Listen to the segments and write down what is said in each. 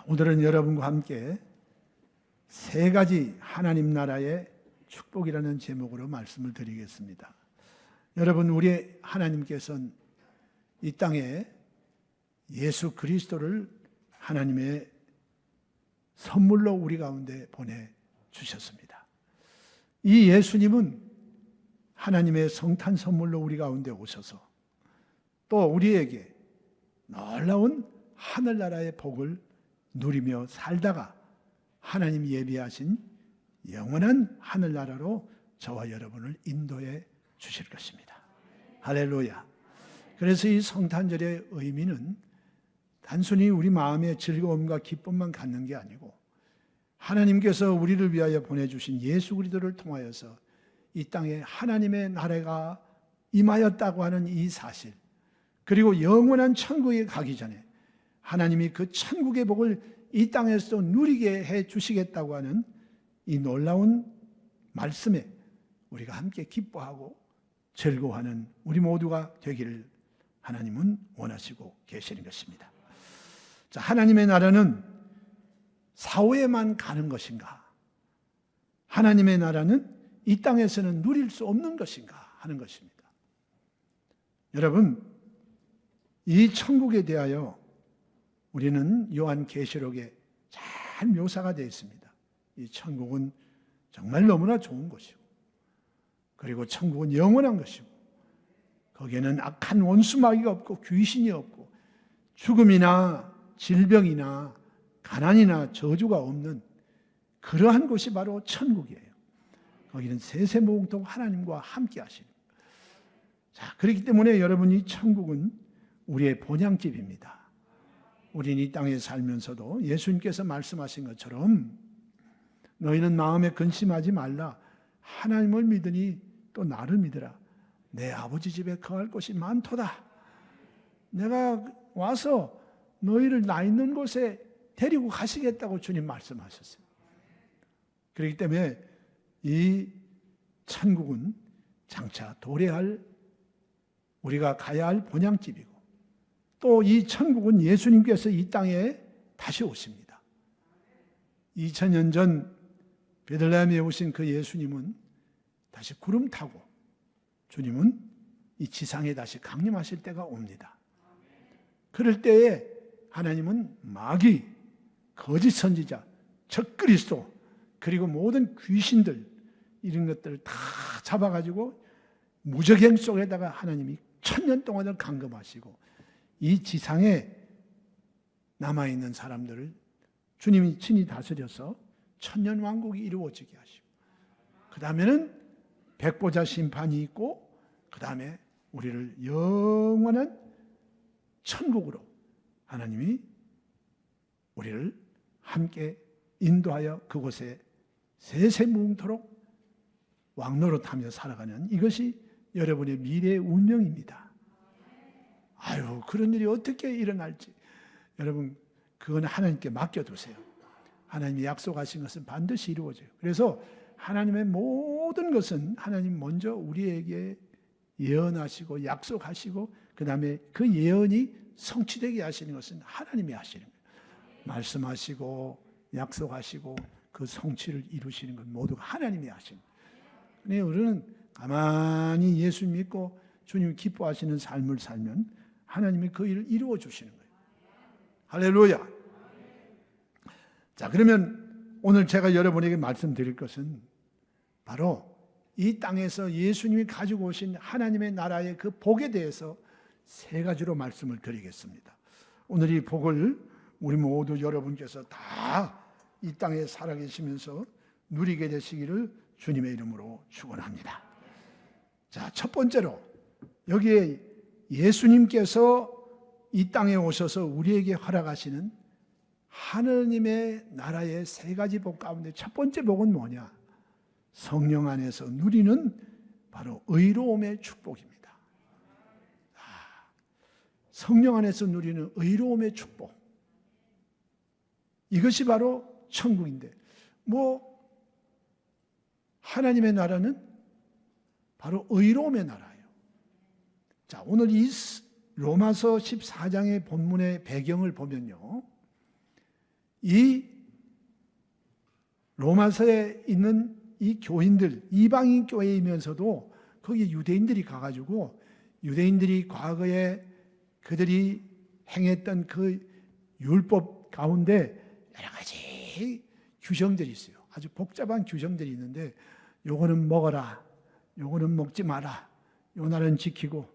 오늘은 여러분과 함께 세 가지 하나님 나라의 축복이라는 제목으로 말씀을 드리겠습니다. 여러분, 우리 하나님께서는 이 땅에 예수 그리스도를 하나님의 선물로 우리 가운데 보내주셨습니다. 이 예수님은 하나님의 성탄 선물로 우리 가운데 오셔서 또 우리에게 놀라운 하늘나라의 복을 누리며 살다가 하나님 예비하신 영원한 하늘나라로 저와 여러분을 인도해 주실 것입니다. 할렐루야. 그래서 이 성탄절의 의미는 단순히 우리 마음의 즐거움과 기쁨만 갖는 게 아니고 하나님께서 우리를 위하여 보내주신 예수 그리스도를 통하여서 이 땅에 하나님의 나라가 임하였다고 하는 이 사실, 그리고 영원한 천국에 가기 전에 하나님이 그 천국의 복을 이 땅에서 누리게 해 주시겠다고 하는 이 놀라운 말씀에 우리가 함께 기뻐하고 즐거워하는 우리 모두가 되기를 하나님은 원하시고 계시는 것입니다. 자, 하나님의 나라는 사후에만 가는 것인가? 하나님의 나라는 이 땅에서는 누릴 수 없는 것인가 하는 것입니다. 여러분, 이 천국에 대하여 우리는 요한계시록에 잘 묘사가 되어 있습니다. 이 천국은 정말 너무나 좋은 것이고, 그리고 천국은 영원한 것이고, 거기에는 악한 원수마귀가 없고 귀신이 없고 죽음이나 질병이나 가난이나 저주가 없는 그러한 곳이 바로 천국이에요. 거기는 세세무궁토 하나님과 함께 하시는. 자, 그렇기 때문에 여러분, 이 천국은 우리의 본향집입니다. 우리는 이 땅에 살면서도 예수님께서 말씀하신 것처럼 너희는 마음에 근심하지 말라. 하나님을 믿으니 또 나를 믿으라. 내 아버지 집에 거할 곳이 많도다. 내가 와서 너희를 나 있는 곳에 데리고 가시겠다고 주님 말씀하셨어요. 그렇기 때문에 이 천국은 장차 도래할, 우리가 가야 할 본향집이고, 또 이 천국은 예수님께서 이 땅에 다시 오십니다. 2000년 전 베들레헴에 오신 그 예수님은 다시 구름 타고 주님은 이 지상에 다시 강림하실 때가 옵니다. 그럴 때에 하나님은 마귀, 거짓 선지자, 적그리스도, 그리고 모든 귀신들, 이런 것들을 다 잡아가지고 무적행 속에다가 하나님이 1000년 동안을 감금하시고 이 지상에 남아있는 사람들을 주님이 친히 다스려서 1000년 왕국이 이루어지게 하시고, 그 다음에는 백보자 심판이 있고, 그 다음에 우리를 영원한 천국으로 하나님이 우리를 함께 인도하여 그곳에 세세무궁토록 왕노릇하며 살아가는, 이것이 여러분의 미래의 운명입니다. 아유, 그런 일이 어떻게 일어날지 여러분, 그건 하나님께 맡겨두세요. 하나님이 약속하신 것은 반드시 이루어져요. 그래서 하나님의 모든 것은 하나님 먼저 우리에게 예언하시고 약속하시고, 그 다음에 그 예언이 성취되게 하시는 것은 하나님이 하시는 거예요. 말씀하시고 약속하시고 그 성취를 이루시는 건 모두가 하나님이 하시는 거예요. 근데 우리는 가만히 예수 믿고 주님 기뻐하시는 삶을 살면 하나님이 그 일을 이루어 주시는 거예요. 할렐루야. 자, 그러면 오늘 제가 여러분에게 말씀드릴 것은 바로 이 땅에서 예수님이 가지고 오신 하나님의 나라의 그 복에 대해서 세 가지로 말씀을 드리겠습니다. 오늘 이 복을 우리 모두 여러분께서 다 이 땅에 살아계시면서 누리게 되시기를 주님의 이름으로 축원합니다. 자, 첫 번째로 여기에 예수님께서 이 땅에 오셔서 우리에게 허락하시는 하느님의 나라의 세 가지 복 가운데 첫 번째 복은 뭐냐? 성령 안에서 누리는 바로 의로움의 축복입니다. 성령 안에서 누리는 의로움의 축복. 이것이 바로 천국인데, 하나님의 나라는 바로 의로움의 나라예요. 자, 오늘 이 로마서 14장의 본문의 배경을 보면요, 이 로마서에 있는 이 교인들, 이방인 교회이면서도 거기 유대인들이 가가지고 유대인들이 과거에 그들이 행했던 그 율법 가운데 여러 가지 규정들이 있어요. 아주 복잡한 규정들이 있는데 요거는 먹어라, 요거는 먹지 마라, 요 날은 지키고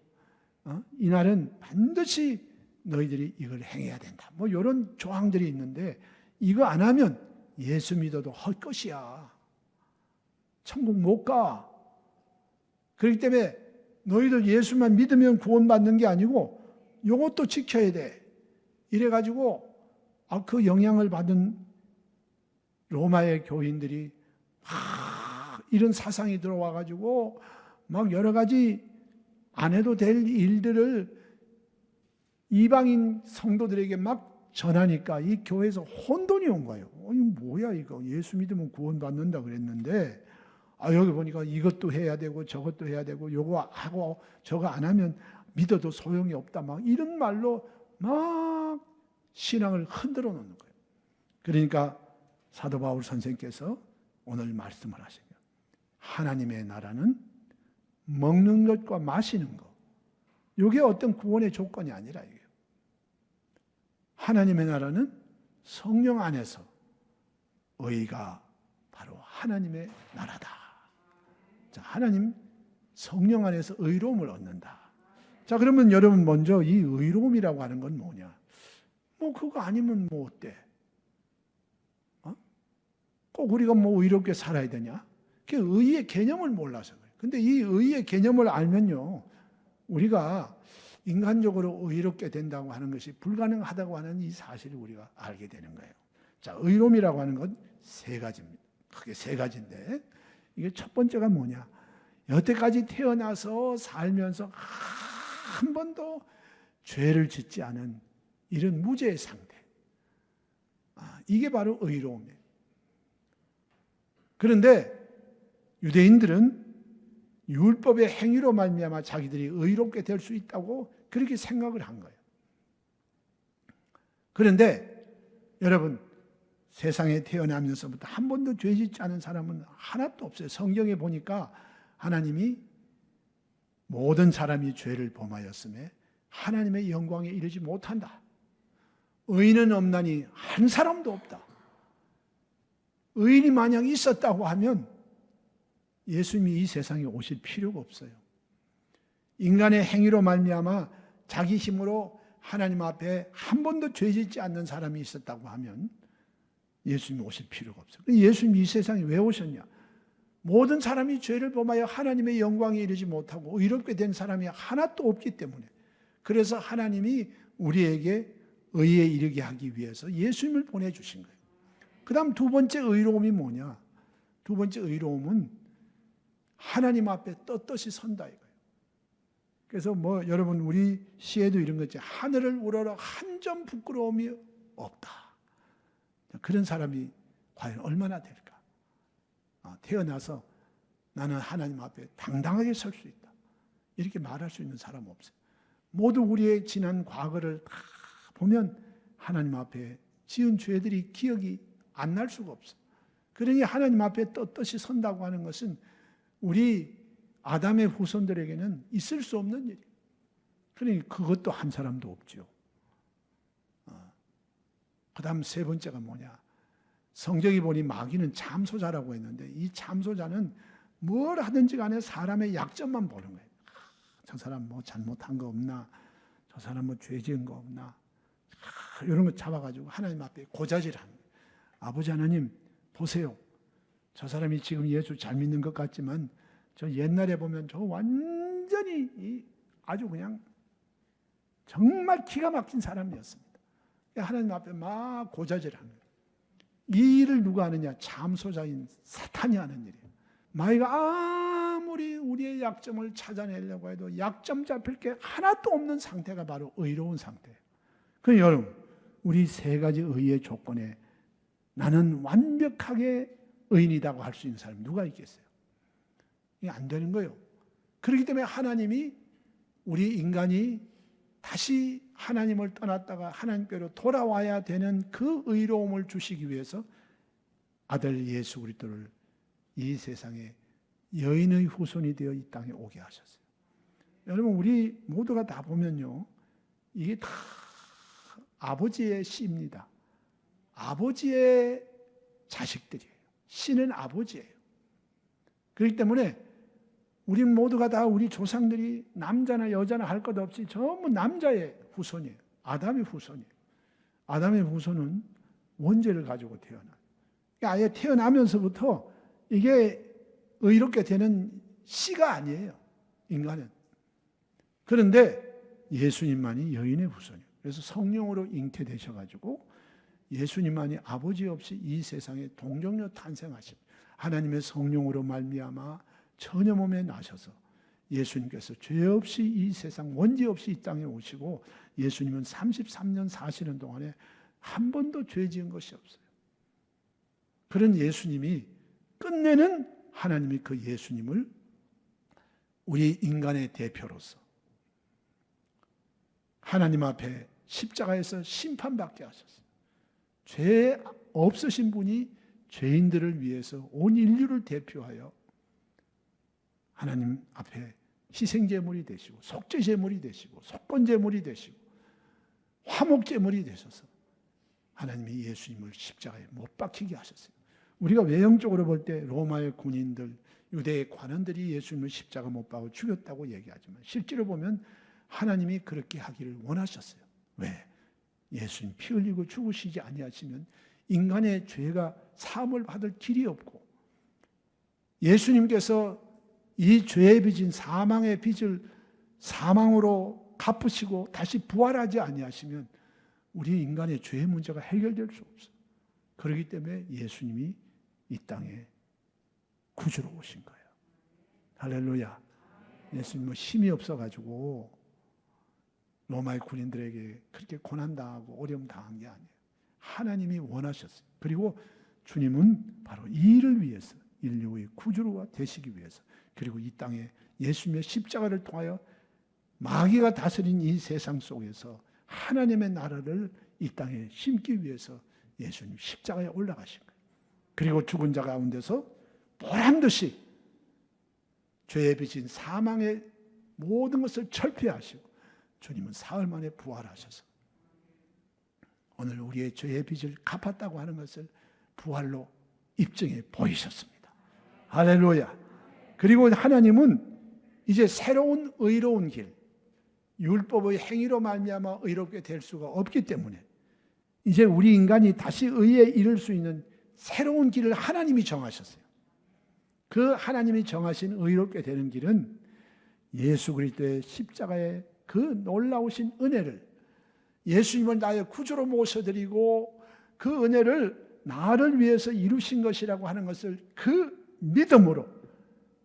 이 날은 반드시 너희들이 이걸 행해야 된다. 뭐 이런 조항들이 있는데 이거 안 하면 예수 믿어도 헛것이야. 천국 못 가. 그렇기 때문에 너희들 예수만 믿으면 구원받는 게 아니고 이것도 지켜야 돼. 이래가지고 그 영향을 받은 로마의 교인들이 이런 사상이 들어와가지고 막 여러 가지 안 해도 될 일들을 이방인 성도들에게 막 전하니까 이 교회에서 혼돈이 온 거예요. 이거 뭐야 이거. 예수 믿으면 구원받는다 그랬는데 여기 보니까 이것도 해야 되고 저것도 해야 되고 요거 하고 저거 안 하면 믿어도 소용이 없다. 막 이런 말로 막 신앙을 흔들어 놓는 거예요. 그러니까 사도 바울 선생께서 오늘 말씀을 하시죠. 하나님의 나라는 먹는 것과 마시는 것. 이게 어떤 구원의 조건이 아니라 이게요. 하나님의 나라는 성령 안에서 의가 바로 하나님의 나라다. 자, 하나님 성령 안에서 의로움을 얻는다. 자, 그러면 여러분 먼저 이 의로움이라고 하는 건 뭐냐? 뭐 그거 아니면 뭐 어때? 꼭 우리가 뭐 의롭게 살아야 되냐? 그 의의 개념을 몰라서 그래요. 근데 이 의의 개념을 알면요, 우리가 인간적으로 의롭게 된다고 하는 것이 불가능하다고 하는 이 사실을 우리가 알게 되는 거예요. 자, 의로움이라고 하는 건 세 가지입니다. 크게 세 가지인데 이게 첫 번째가 뭐냐? 여태까지 태어나서 살면서 한 번도 죄를 짓지 않은 이런 무죄의 상태. 이게 바로 의로움이에요. 그런데 유대인들은 율법의 행위로 말미암아 자기들이 의롭게 될 수 있다고 그렇게 생각을 한 거예요. 그런데 여러분, 세상에 태어나면서부터 한 번도 죄 짓지 않은 사람은 하나도 없어요. 성경에 보니까 하나님이 모든 사람이 죄를 범하였음에 하나님의 영광에 이르지 못한다. 의인은 없나니 한 사람도 없다. 의인이 만약 있었다고 하면 예수님이 이 세상에 오실 필요가 없어요. 인간의 행위로 말미암아 자기 힘으로 하나님 앞에 한 번도 죄짓지 않는 사람이 있었다고 하면 예수님이 오실 필요가 없어요. 예수님이 이 세상에 왜 오셨냐? 모든 사람이 죄를 범하여 하나님의 영광에 이르지 못하고 의롭게 된 사람이 하나도 없기 때문에, 그래서 하나님이 우리에게 의에 이르게 하기 위해서 예수님을 보내주신 거예요. 그 다음 두 번째 의로움이 뭐냐? 두 번째 의로움은 하나님 앞에 떳떳이 선다 이거예요. 그래서 뭐 여러분 우리 시에도 이런 거 있죠. 하늘을 우러러 한 점 부끄러움이 없다. 그런 사람이 과연 얼마나 될까? 태어나서 나는 하나님 앞에 당당하게 설 수 있다. 이렇게 말할 수 있는 사람 없어요. 모두 우리의 지난 과거를 다 보면 하나님 앞에 지은 죄들이 기억이 안 날 수가 없어요. 그러니 하나님 앞에 떳떳이 선다고 하는 것은 우리 아담의 후손들에게는 있을 수 없는 일이에요. 그러니 그것도 한 사람도 없죠. 그 다음 세 번째가 뭐냐? 성경이 보니 마귀는 참소자라고 했는데 이 참소자는 뭘 하든지 간에 사람의 약점만 보는 거예요. 저 사람 뭐 잘못한 거 없나? 저 사람 뭐 죄 지은 거 없나? 이런 거 잡아가지고 하나님 앞에 고자질하는 거예요. 아버지 하나님 보세요. 저 사람이 지금 예수 잘 믿는 것 같지만 저 옛날에 보면 저 완전히 아주 그냥 정말 기가 막힌 사람이었습니다. 하나님 앞에 막 고자질하는 거예요. 이 일을 누가 하느냐? 참소자인 사탄이 하는 일이에요. 마귀가 아무리 우리의 약점을 찾아내려고 해도 약점 잡힐 게 하나도 없는 상태가 바로 의로운 상태예요. 그러니까 여러분, 우리 세 가지 의의 조건에 나는 완벽하게 의인이라고 할 수 있는 사람이 누가 있겠어요? 이게 안 되는 거예요. 그렇기 때문에 하나님이 우리 인간이 다시 하나님을 떠났다가 하나님께로 돌아와야 되는 그 의로움을 주시기 위해서 아들 예수 그리스도를 이 세상에 여인의 후손이 되어 이 땅에 오게 하셨어요. 여러분, 우리 모두가 다 보면요, 이게 다 아버지의 씨입니다. 아버지의 자식들이에요. 씨는 아버지예요. 그렇기 때문에 우리 모두가 다 우리 조상들이 남자나 여자나 할 것 없이 전부 남자의 후손이에요. 아담의 후손이에요. 아담의 후손은 원죄를 가지고 태어나요. 아예 태어나면서부터 이게 의롭게 되는 씨가 아니에요, 인간은. 그런데 예수님만이 여인의 후손이에요. 그래서 성령으로 잉태되셔가지고 예수님만이 아버지 없이 이 세상에 동정녀 탄생하신 하나님의 성령으로 말미암아 처녀 몸에 나셔서 예수님께서 죄 없이 이 세상 원죄 없이 이 땅에 오시고 예수님은 33년 사시는 동안에 한 번도 죄 지은 것이 없어요. 그런 예수님이 끝내는 하나님이 그 예수님을 우리 인간의 대표로서 하나님 앞에 십자가에서 심판받게 하셨어요. 죄 없으신 분이 죄인들을 위해서 온 인류를 대표하여 하나님 앞에 희생제물이 되시고 속죄제물이 되시고 속건제물이 되시고 화목제물이 되셔서 하나님이 예수님을 십자가에 못 박히게 하셨어요. 우리가 외형적으로 볼 때 로마의 군인들, 유대의 관원들이 예수님을 십자가 못 박아 죽였다고 얘기하지만 실제로 보면 하나님이 그렇게 하기를 원하셨어요. 왜? 예수님 피 흘리고 죽으시지 아니하시면 인간의 죄가 사함을 받을 길이 없고 예수님께서 이 죄의 빚인 사망의 빚을 사망으로 갚으시고 다시 부활하지 아니하시면 우리 인간의 죄의 문제가 해결될 수 없어요. 그렇기 때문에 예수님이 이 땅에 구주로 오신 거예요. 할렐루야. 예수님은 힘이 없어가지고 로마의 군인들에게 그렇게 고난당하고 어려움 당한 게 아니에요. 하나님이 원하셨어요. 그리고 주님은 바로 이 일을 위해서 인류의 구주가 되시기 위해서 그리고 이 땅에 예수님의 십자가를 통하여 마귀가 다스린 이 세상 속에서 하나님의 나라를 이 땅에 심기 위해서 예수님 십자가에 올라가신 거예요. 그리고 죽은 자 가운데서 보란듯이 죄의 빚인 사망의 모든 것을 철폐하시고 주님은 사흘 만에 부활하셔서 오늘 우리의 죄의 빚을 갚았다고 하는 것을 부활로 입증해 보이셨습니다. 할렐루야. 그리고 하나님은 이제 새로운 의로운 길, 율법의 행위로 말미암아 의롭게 될 수가 없기 때문에 이제 우리 인간이 다시 의에 이를 수 있는 새로운 길을 하나님이 정하셨어요. 그 하나님이 정하신 의롭게 되는 길은 예수 그리스도의 십자가의 그 놀라우신 은혜를 예수님을 나의 구주로 모셔드리고 그 은혜를 나를 위해서 이루신 것이라고 하는 것을 그 믿음으로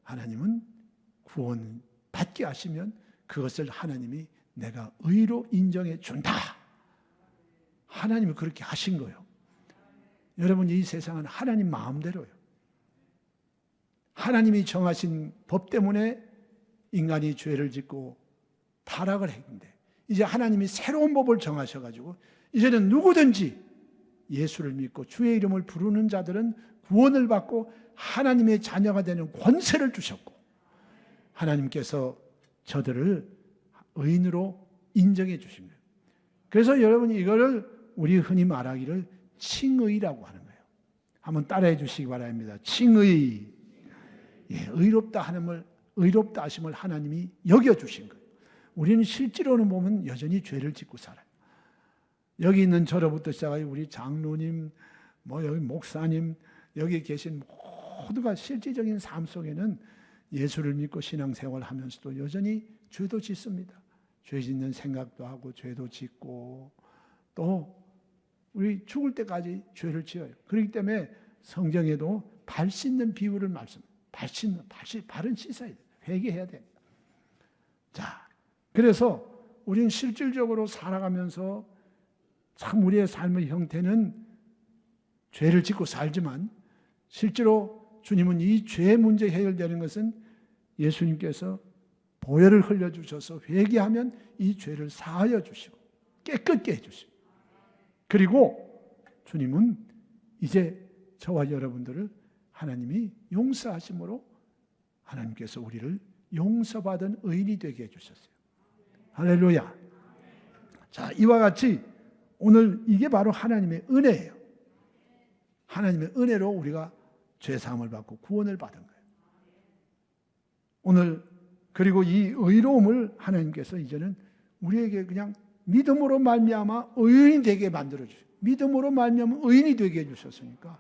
하나님은 구원 받게 하시면 그것을 하나님이 내가 의로 인정해 준다. 하나님이 그렇게 하신 거예요. 여러분, 이 세상은 하나님 마음대로예요. 하나님이 정하신 법 때문에 인간이 죄를 짓고 타락을 했는데 이제 하나님이 새로운 법을 정하셔가지고 이제는 누구든지 예수를 믿고 주의 이름을 부르는 자들은 구원을 받고 하나님의 자녀가 되는 권세를 주셨고 하나님께서 저들을 의인으로 인정해 주신 거예요. 그래서 여러분이 이거를 우리 흔히 말하기를 칭의라고 하는 거예요. 한번 따라해 주시기 바랍니다. 칭의. 예, 의롭다 하심을 하나님이 여겨주신 거예요. 우리는 실제로는 보면 여전히 죄를 짓고 살아요. 여기 있는 저로부터 시작하여 우리 장로님, 여기 목사님, 여기 계신 모두가 실질적인 삶 속에는 예수를 믿고 신앙생활 하면서도 여전히 죄도 짓습니다. 죄 짓는 생각도 하고 죄도 짓고 또 우리 죽을 때까지 죄를 지어요. 그렇기 때문에 성경에도 발 씻는 비유를 말씀합니다. 발은 씻어야 돼요. 회개해야 됩니다. 자, 그래서 우리는 실질적으로 살아가면서 참 우리의 삶의 형태는 죄를 짓고 살지만 실제로 주님은 이 죄 문제 해결되는 것은 예수님께서 보혈을 흘려주셔서 회개하면 이 죄를 사하여 주시고 깨끗게 해주시고, 그리고 주님은 이제 저와 여러분들을 하나님이 용서하심으로 하나님께서 우리를 용서받은 의인이 되게 해주셨어요. 할렐루야. 자, 이와 같이 오늘 이게 바로 하나님의 은혜예요. 하나님의 은혜로 우리가 죄사함을 받고 구원을 받은 거예요. 오늘 그리고 이 의로움을 하나님께서 이제는 우리에게 그냥 믿음으로 말미암아 의인이 되게 만들어 주시고, 믿음으로 말미암아 의인이 되게 해 주셨으니까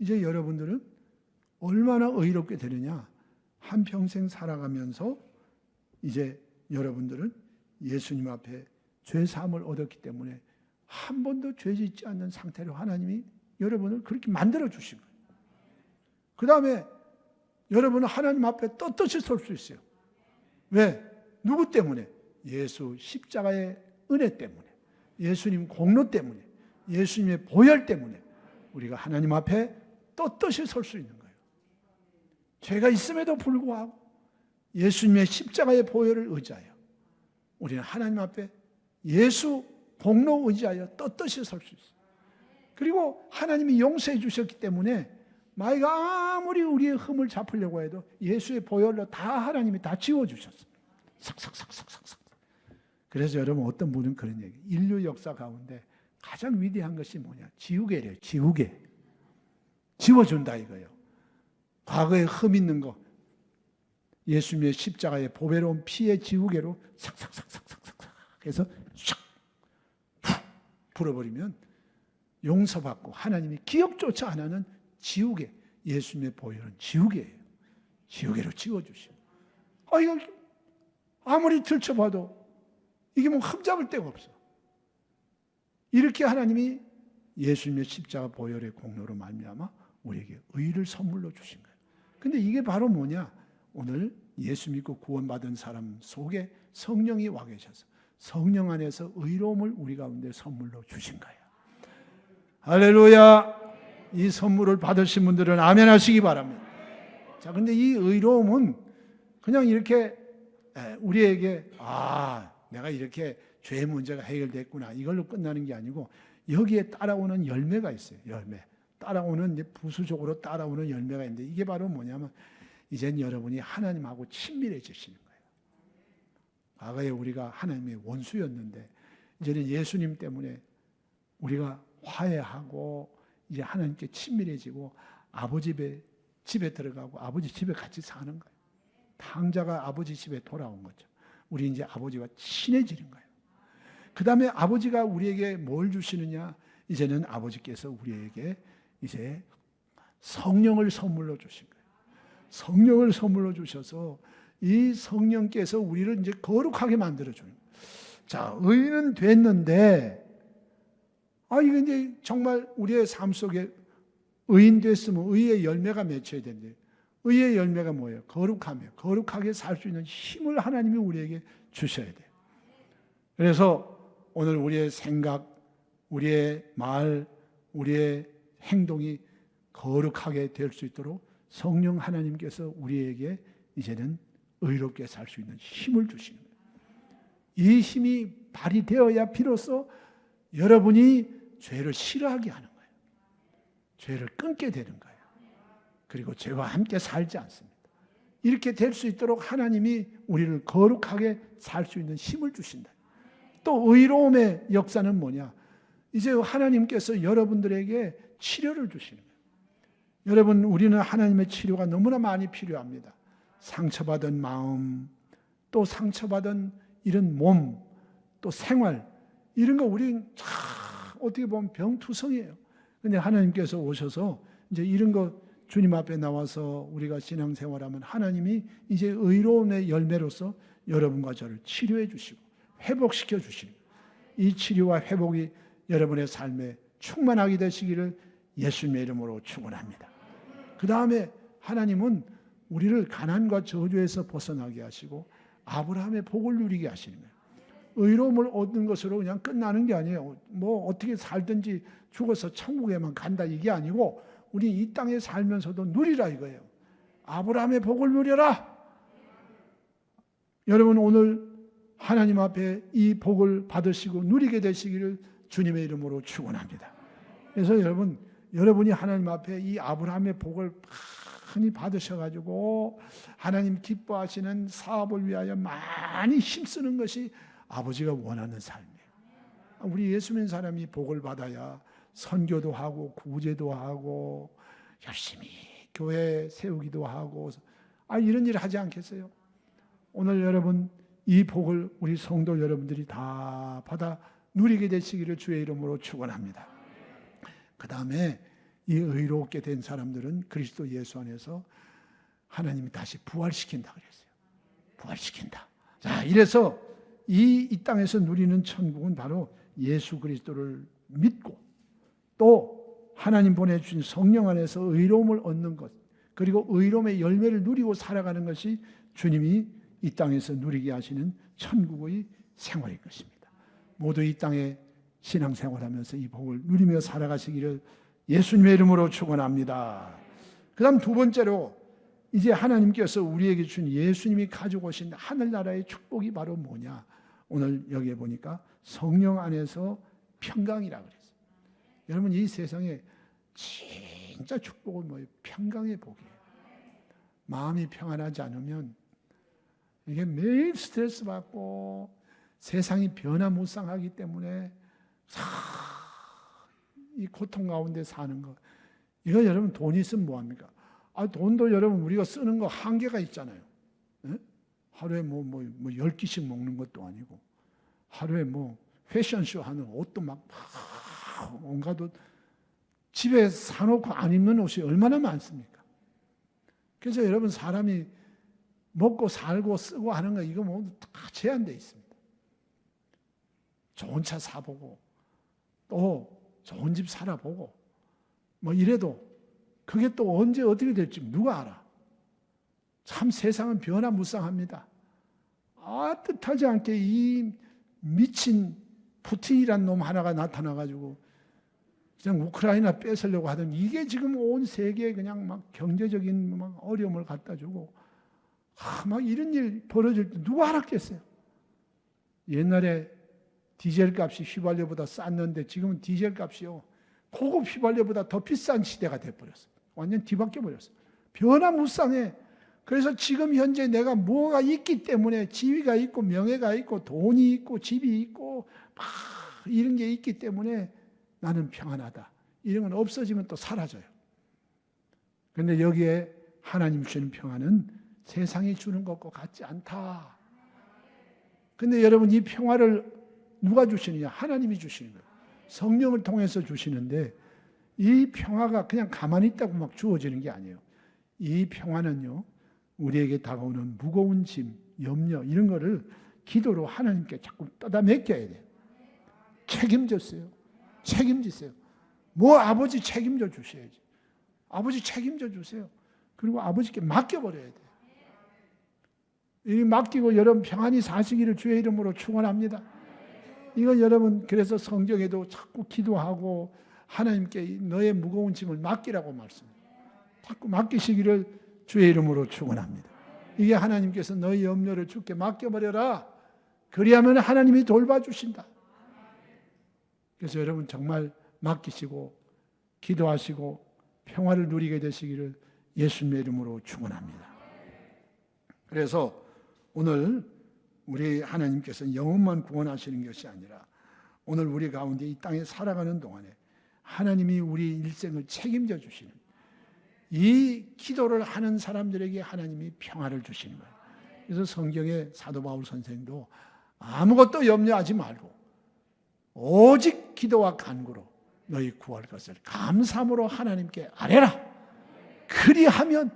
이제 여러분들은 얼마나 의롭게 되느냐. 한평생 살아가면서 이제 여러분들은 예수님 앞에 죄사함을 얻었기 때문에 한 번도 죄 짓지 않는 상태로 하나님이 여러분을 그렇게 만들어 주신 거예요. 그 다음에 여러분은 하나님 앞에 떳떳이 설 수 있어요. 왜? 누구 때문에? 예수 십자가의 은혜 때문에, 예수님 공로 때문에, 예수님의 보혈 때문에 우리가 하나님 앞에 떳떳이 설 수 있는 거예요. 죄가 있음에도 불구하고 예수님의 십자가의 보혈을 의지하여 우리는 하나님 앞에 예수 공로 의지하여 떳떳이 설 수 있어요. 그리고 하나님이 용서해 주셨기 때문에 마이가 아무리 우리의 흠을 잡으려고 해도 예수의 보혈로 다 하나님이 다 지워주셨어요. 삭삭삭삭삭삭. 그래서 여러분, 어떤 분은 그런 얘기, 인류 역사 가운데 가장 위대한 것이 뭐냐? 지우개래요. 지우개. 지워준다 이거예요. 과거에 흠 있는 거 예수님의 십자가의 보배로운 피의 지우개로 삭삭삭삭삭삭 해서 샥 풀어버리면 용서받고 하나님이 기억조차 안 하는 지우개, 예수님의 보혈은 지우개예요. 지우개로 지워주시고, 이거 아무리 들춰봐도 이게 뭐 흠잡을 데가 없어. 이렇게 하나님이 예수님의 십자가 보혈의 공로로 말미암아 우리에게 의를 선물로 주신 거예요. 근데 이게 바로 뭐냐? 오늘 예수 믿고 구원받은 사람 속에 성령이 와 계셔서 성령 안에서 의로움을 우리 가운데 선물로 주신 거예요. 할렐루야. 이 선물을 받으신 분들은 아멘 하시기 바랍니다. 자, 근데 이 의로움은 그냥 이렇게 우리에게 내가 이렇게 죄의 문제가 해결됐구나 이걸로 끝나는 게 아니고, 여기에 따라오는 열매가 있어요. 열매. 따라오는, 이제 부수적으로 따라오는 열매가 있는데, 이게 바로 뭐냐면 이젠 여러분이 하나님하고 친밀해지시는 거예요. 과거에 우리가 하나님의 원수였는데 이제는 예수님 때문에 우리가 화해하고 이제 하나님께 친밀해지고 아버지 집에 들어가고 아버지 집에 같이 사는 거예요. 탕자가 아버지 집에 돌아온 거죠. 우리 이제 아버지와 친해지는 거예요. 그 다음에 아버지가 우리에게 뭘 주시느냐? 이제는 아버지께서 우리에게 이제 성령을 선물로 주신 거예요. 성령을 선물로 주셔서 이 성령께서 우리를 이제 거룩하게 만들어줘요. 자, 의인은 됐는데, 이게 이제 정말 우리의 삶 속에 의인 됐으면 의의 열매가 맺혀야 되는데, 의의 열매가 뭐예요? 거룩하며 거룩하게 살 수 있는 힘을 하나님이 우리에게 주셔야 돼요. 그래서 오늘 우리의 생각, 우리의 말, 우리의 행동이 거룩하게 될 수 있도록 성령 하나님께서 우리에게 이제는 의롭게 살 수 있는 힘을 주시는 거예요. 이 힘이 발휘되어야 비로소 여러분이 죄를 싫어하게 하는 거예요. 죄를 끊게 되는 거예요. 그리고 죄와 함께 살지 않습니다. 이렇게 될 수 있도록 하나님이 우리를 거룩하게 살 수 있는 힘을 주신다. 또 의로움의 역사는 뭐냐? 이제 하나님께서 여러분들에게 치료를 주시는 거예요. 여러분, 우리는 하나님의 치료가 너무나 많이 필요합니다. 상처받은 마음, 또 상처받은 이런 몸, 또 생활, 이런 거 우리는 어떻게 보면 병투성이에요. 근데 하나님께서 오셔서 이제 이런 거 주님 앞에 나와서 우리가 신앙생활하면 하나님이 이제 의로움의 열매로서 여러분과 저를 치료해 주시고 회복시켜 주시고, 이 치료와 회복이 여러분의 삶에 충만하게 되시기를 예수님의 이름으로 축원합니다. 그 다음에 하나님은 우리를 가난과 저주에서 벗어나게 하시고 아브라함의 복을 누리게 하시는 거예요. 의로움을 얻는 것으로 그냥 끝나는 게 아니에요. 뭐 어떻게 살든지 죽어서 천국에만 간다 이게 아니고, 우리 이 땅에 살면서도 누리라 이거예요. 아브라함의 복을 누려라. 여러분 오늘 하나님 앞에 이 복을 받으시고 누리게 되시기를 주님의 이름으로 축원합니다. 그래서 여러분이 하나님 앞에 이 아브라함의 복을 많이 받으셔가지고 하나님 기뻐하시는 사업을 위하여 많이 힘쓰는 것이 아버지가 원하는 삶이에요. 우리 예수 믿는 사람이 복을 받아야 선교도 하고 구제도 하고 열심히 교회 세우기도 하고 이런 일을 하지 않겠어요? 오늘 여러분 이 복을 우리 성도 여러분들이 다 받아 누리게 되시기를 주의 이름으로 축원합니다. 그 다음에 이 의롭게 된 사람들은 그리스도 예수 안에서 하나님이 다시 부활시킨다 그랬어요. 부활시킨다. 자, 이래서 이 땅에서 누리는 천국은 바로 예수 그리스도를 믿고 또 하나님 보내주신 성령 안에서 의로움을 얻는 것, 그리고 의로움의 열매를 누리고 살아가는 것이 주님이 이 땅에서 누리게 하시는 천국의 생활일 것입니다. 모두 이 땅에 신앙생활하면서 이 복을 누리며 살아가시기를 예수님의 이름으로 축원합니다. 그 다음 두 번째로 이제 하나님께서 우리에게 준 예수님이 가지고 오신 하늘나라의 축복이 바로 뭐냐? 오늘 여기에 보니까 성령 안에서 평강이라고 그랬어요. 여러분 이 세상에 진짜 축복은 뭐예요? 평강의 복이에요. 마음이 평안하지 않으면 이게 매일 스트레스 받고 세상이 변화무쌍하기 때문에 이 고통 가운데 사는 거. 이거 여러분 돈 있으면 뭐합니까? 돈도 여러분 우리가 쓰는 거 한계가 있잖아요. 네? 하루에 뭐 10끼씩 먹는 것도 아니고 하루에 패션쇼 하는 옷도 막 온갖 옷 집에 사놓고 안 입는 옷이 얼마나 많습니까? 그래서 여러분 사람이 먹고 살고 쓰고 하는 거 이거 다 제한되어 있습니다. 좋은 차 사보고 또 좋은 집 살아보고 이래도 그게 또 언제 어떻게 될지 누가 알아? 참 세상은 변화무쌍합니다. 뜻하지 않게 이 미친 푸틴이란 놈 하나가 나타나가지고 그냥 우크라이나 뺏으려고 하던 이게 지금 온 세계에 그냥 막 경제적인 어려움을 갖다 주고 막 이런 일 벌어질 때 누가 알았겠어요? 옛날에 디젤 값이 휘발유보다 쌌는데 지금은 디젤 값이요 고급 휘발유보다 더 비싼 시대가 돼버렸어요. 완전 뒤바뀌어 버렸어요. 변화무쌍해. 그래서 지금 현재 내가 뭐가 있기 때문에 지위가 있고 명예가 있고 돈이 있고 집이 있고 막 이런 게 있기 때문에 나는 평안하다. 이런 건 없어지면 또 사라져요. 그런데 여기에 하나님 주시는 평안은 세상이 주는 것과 같지 않다. 그런데 여러분 이 평화를 누가 주시느냐? 하나님이 주시는 거예요. 성령을 통해서 주시는데 이 평화가 그냥 가만히 있다고 막 주어지는 게 아니에요. 이 평화는요, 우리에게 다가오는 무거운 짐, 염려 이런 거를 기도로 하나님께 자꾸 떠다 맡겨야 돼요. 책임졌어요. 책임지세요. 아버지 책임져 주셔야지. 아버지 책임져 주세요. 그리고 아버지께 맡겨버려야 돼요. 이 맡기고 여러분 평안히 사시기를 주의 이름으로 축원합니다. 이거 여러분 그래서 성경에도 자꾸 기도하고 하나님께 너의 무거운 짐을 맡기라고 말씀해요. 자꾸 맡기시기를 주의 이름으로 축원합니다. 이게 하나님께서 너의 염려를 주께 맡겨버려라. 그리하면 하나님이 돌봐주신다. 그래서 여러분 정말 맡기시고 기도하시고 평화를 누리게 되시기를 예수님의 이름으로 축원합니다. 그래서 오늘 우리 하나님께서는 영혼만 구원하시는 것이 아니라 오늘 우리 가운데 이 땅에 살아가는 동안에 하나님이 우리 일생을 책임져 주시는 이 기도를 하는 사람들에게 하나님이 평화를 주시는 거예요. 그래서 성경의 사도 바울 선생도 아무것도 염려하지 말고 오직 기도와 간구로 너희 구할 것을 감사함으로 하나님께 아뢰라. 그리하면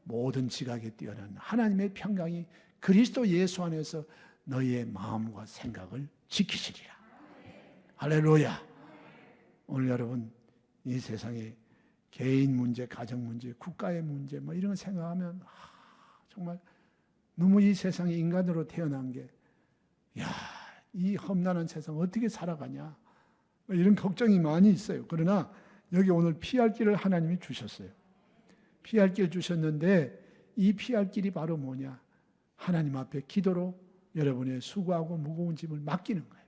모든 지각에 뛰어난 하나님의 평강이 그리스도 예수 안에서 너희의 마음과 생각을 지키시리라. 할렐루야. 오늘 여러분 이 세상에 개인 문제, 가정 문제, 국가의 문제 이런 거 생각하면 정말 너무 이 세상에 인간으로 태어난 게 이 험난한 세상 어떻게 살아가냐 이런 걱정이 많이 있어요. 그러나 여기 오늘 피할 길을 하나님이 주셨어요. 피할 길 주셨는데 이 피할 길이 바로 뭐냐? 하나님 앞에 기도로 여러분의 수고하고 무거운 짐을 맡기는 거예요.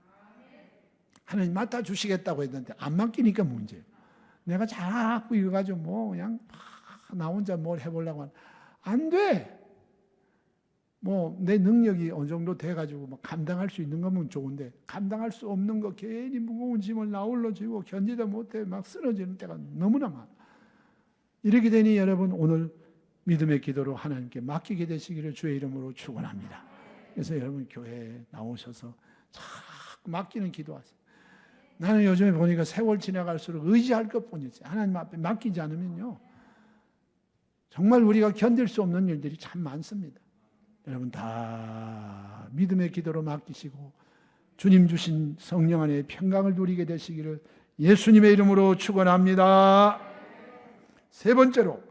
하나님 맡아주시겠다고 했는데 안 맡기니까 문제예요. 내가 자꾸 이거 가지고 뭐 그냥 나 혼자 뭘 해보려고 하는, 안 돼. 뭐 내 능력이 어느 정도 돼가지고 뭐 감당할 수 있는 거면 좋은데, 감당할 수 없는 거 괜히 무거운 짐을 나 홀로 지고 견디다 못해 막 쓰러지는 때가 너무나 많아. 이렇게 되니 여러분 오늘 믿음의 기도로 하나님께 맡기게 되시기를 주의 이름으로 축원합니다. 그래서 여러분 교회에 나오셔서 자꾸 맡기는 기도하세요. 나는 요즘에 보니까 세월 지나갈수록 의지할 것뿐이지 하나님 앞에 맡기지 않으면요 정말 우리가 견딜 수 없는 일들이 참 많습니다. 여러분 다 믿음의 기도로 맡기시고 주님 주신 성령 안에 평강을 누리게 되시기를 예수님의 이름으로 축원합니다. 세 번째로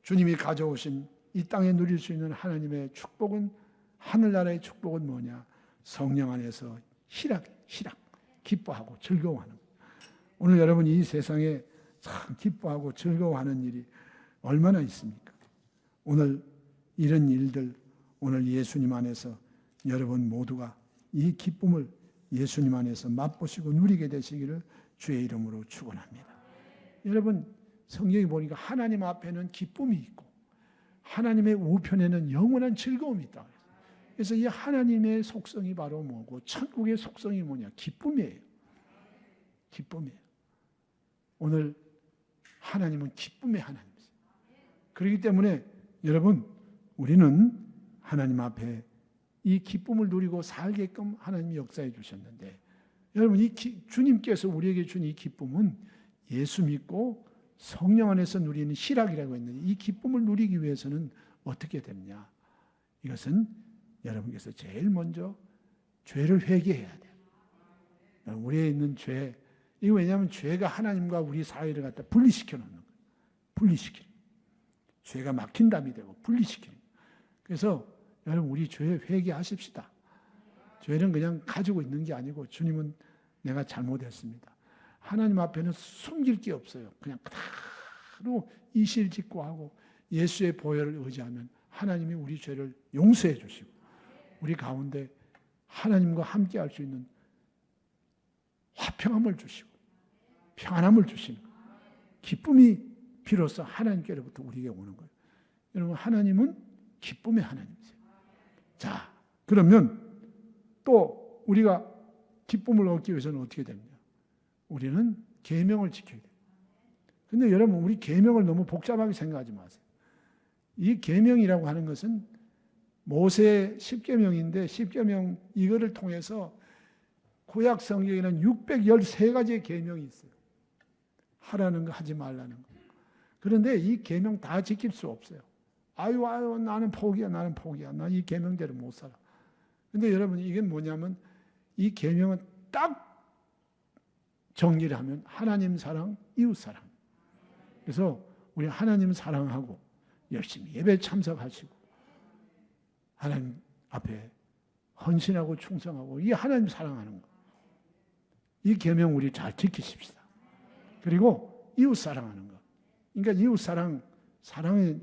주님이 가져오신 이 땅에 누릴 수 있는 하나님의 축복은, 하늘나라의 축복은 뭐냐? 성령 안에서 희락, 기뻐하고 즐거워하는 거예요. 오늘 여러분 이 세상에 참 기뻐하고 즐거워하는 일이 얼마나 있습니까? 오늘 이런 일들, 오늘 예수님 안에서 여러분 모두가 이 기쁨을 예수님 안에서 맛보시고 누리게 되시기를 주의 이름으로 축원합니다. 여러분 성경이 보니까 하나님 앞에는 기쁨이 있고 하나님의 우편에는 영원한 즐거움이 있다. 그래서 이 하나님의 속성이 바로 뭐고 천국의 속성이 뭐냐? 기쁨이에요. 기쁨이에요. 오늘 하나님은 기쁨의 하나님이세요. 그렇기 때문에 여러분 우리는 하나님 앞에 이 기쁨을 누리고 살게끔 하나님이 역사해 주셨는데, 여러분 이 주님께서 우리에게 준 이 기쁨은 예수 믿고 성령 안에서 누리는 희락이라고 했는데, 이 기쁨을 누리기 위해서는 어떻게 되느냐? 이것은 여러분께서 제일 먼저 죄를 회개해야 돼요. 우리에 있는 죄, 이거 왜냐하면 죄가 하나님과 우리 사이를 갖다 분리시켜 놓는 거예요. 분리시키는. 죄가 막힌 담이 되고 분리시키는. 그래서 여러분 우리 죄 회개하십시다. 죄는 그냥 가지고 있는 게 아니고 주님은 내가 잘못했습니다. 하나님 앞에는 숨길 게 없어요. 그냥 그대로 이실직고 하고 예수의 보혈을 의지하면 하나님이 우리 죄를 용서해 주시고 우리 가운데 하나님과 함께 할 수 있는 화평함을 주시고 평안함을 주시는 거예요. 기쁨이 비로소 하나님께로부터 우리에게 오는 거예요. 여러분 하나님은 기쁨의 하나님이세요. 자, 그러면 또 우리가 기쁨을 얻기 위해서는 어떻게 됩니까? 우리는 계명을 지켜야 돼요. 근데 여러분 우리 계명을 너무 복잡하게 생각하지 마세요. 이 계명이라고 하는 것은 모세 10계명인데 10계명 이거를 통해서 구약 성경에는 613가지의 계명이 있어요. 하라는 거 하지 말라는 거. 그런데 이 계명 다 지킬 수 없어요. 아유 나는 포기야. 나 이 계명대로 못 살아. 근데 여러분 이게 뭐냐면 이 계명은 딱 정리를 하면 하나님 사랑, 이웃 사랑. 그래서 우리 하나님 사랑하고 열심히 예배 참석하시고 하나님 앞에 헌신하고 충성하고 이 하나님 사랑하는 거. 이 계명 우리 잘 지키십시다. 그리고 이웃 사랑하는 거. 그러니까 이웃 사랑의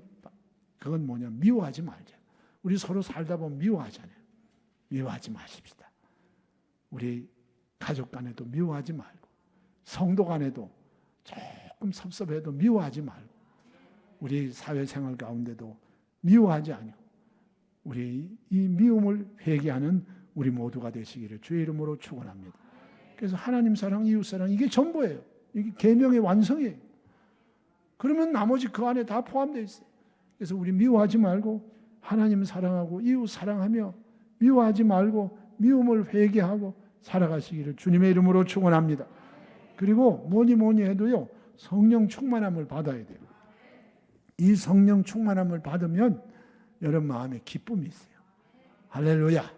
그건 뭐냐? 미워하지 말자. 우리 서로 살다 보면 미워하잖아요. 미워하지 마십시다. 우리 가족 간에도 미워하지 말고 성도 간에도 조금 섭섭해도 미워하지 말고 우리 사회생활 가운데도 미워하지 않고 우리 이 미움을 회개하는 우리 모두가 되시기를 주의 이름으로 축원합니다. 그래서 하나님 사랑, 이웃 사랑 이게 전부예요. 이게 계명의 완성이에요. 그러면 나머지 그 안에 다 포함되어 있어요. 그래서 우리 미워하지 말고 하나님 사랑하고 이웃 사랑하며 미워하지 말고 미움을 회개하고 살아가시기를 주님의 이름으로 축원합니다. 그리고 뭐니 해도요 성령 충만함을 받아야 돼요. 이 성령 충만함을 받으면 여러분 마음에 기쁨이 있어요. 할렐루야.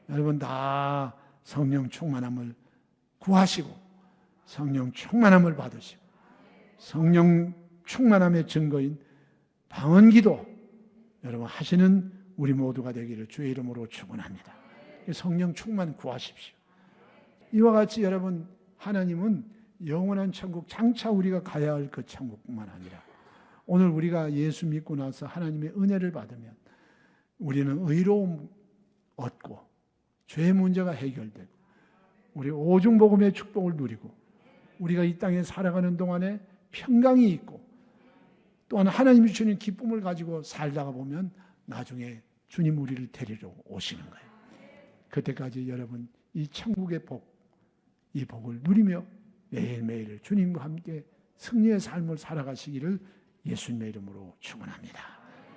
여러분 다 성령 충만함을 구하시고 성령 충만함을 받으시고 성령 충만함의 증거인 방언기도 여러분 하시는 우리 모두가 되기를 주의 이름으로 축원합니다. 성령 충만 구하십시오. 이와 같이 여러분 하나님은 영원한 천국, 장차 우리가 가야 할 그 천국뿐만 아니라 오늘 우리가 예수 믿고 나서 하나님의 은혜를 받으면 우리는 의로움 얻고 죄의 문제가 해결되고 우리 오중복음의 축복을 누리고 우리가 이 땅에 살아가는 동안에 평강이 있고 또한 하나님이 주는 기쁨을 가지고 살다가 보면 나중에 주님 우리를 데리러 오시는 거예요. 그때까지 여러분 이 천국의 복, 이 복을 누리며 매일매일 주님과 함께 승리의 삶을 살아가시기를 예수님의 이름으로 축원합니다.